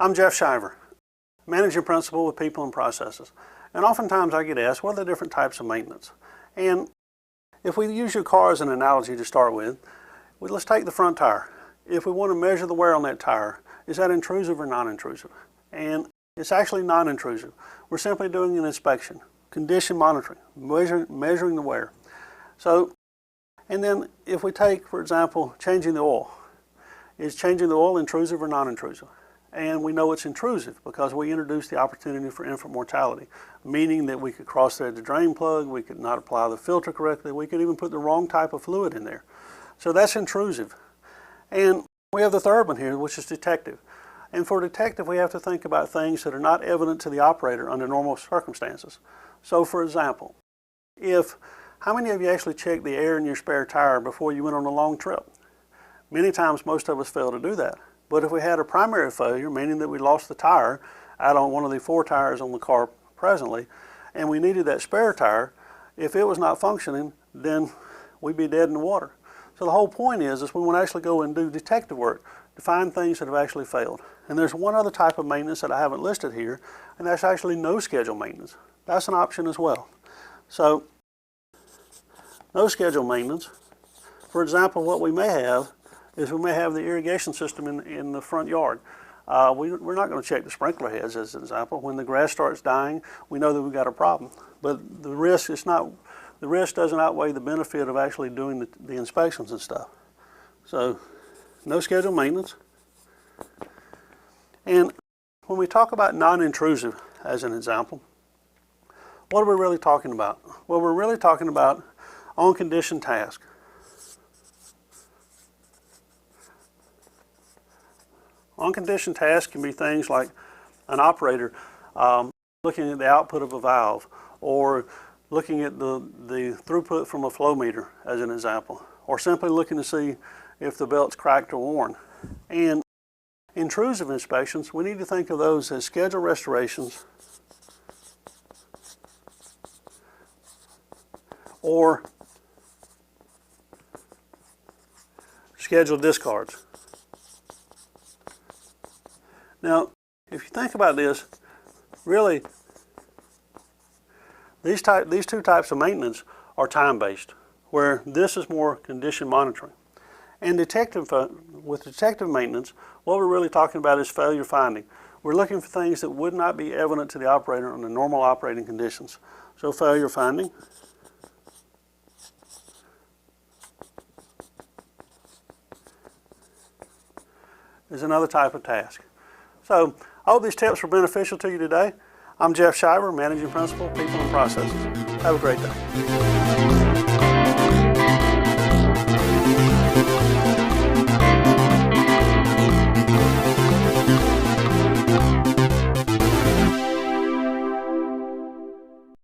I'm Jeff Shiver, Managing Principal with People and Processes. And oftentimes I get asked, what are the different types of maintenance? And if we use your car as an analogy to start with, let's take the front tire. If we want to measure the wear on that tire, is that intrusive or non-intrusive? And it's actually non-intrusive. We're simply doing an inspection, condition monitoring, measuring the wear. So, and then if we take, for example, changing the oil, is changing the oil intrusive or non-intrusive? And we know it's intrusive because we introduced the opportunity for infant mortality, meaning that we could cross-thread the drain plug, we could not apply the filter correctly, we could even put the wrong type of fluid in there. So that's intrusive. And we have the third one here, which is detective. And for detective, we have to think about things that are not evident to the operator under normal circumstances. So for example, how many of you actually checked the air in your spare tire before you went on a long trip? Many times, most of us fail to do that. But if we had a primary failure, meaning that we lost the tire out on one of the 4 tires on the car presently, and we needed that spare tire, if it was not functioning, then we'd be dead in the water. So the whole point is we want to actually go and do detective work to find things that have actually failed. And there's one other type of maintenance that I haven't listed here, and that's actually no schedule maintenance. That's an option as well. So no schedule maintenance, for example, what we may have is we may have the irrigation system in the front yard. We're not going to check the sprinkler heads as an example. When the grass starts dying, we know that we've got a problem. But the risk doesn't outweigh the benefit of actually doing the inspections and stuff. So no scheduled maintenance. And when we talk about non-intrusive as an example, what are we really talking about? Well, we're really talking about on-condition task. On-condition tasks can be things like an operator looking at the output of a valve, or looking at the throughput from a flow meter as an example, or simply looking to see if the belt's cracked or worn. And intrusive inspections, we need to think of those as scheduled restorations or scheduled discards. Now, if you think about this, really, these two types of maintenance are time-based, where this is more condition monitoring. And with detective maintenance, what we're really talking about is failure finding. We're looking for things that would not be evident to the operator under normal operating conditions. So failure finding is another type of task. So I hope these tips were beneficial to you today. I'm Jeff Shiver, Managing Principal, People and Processes. Have a great day.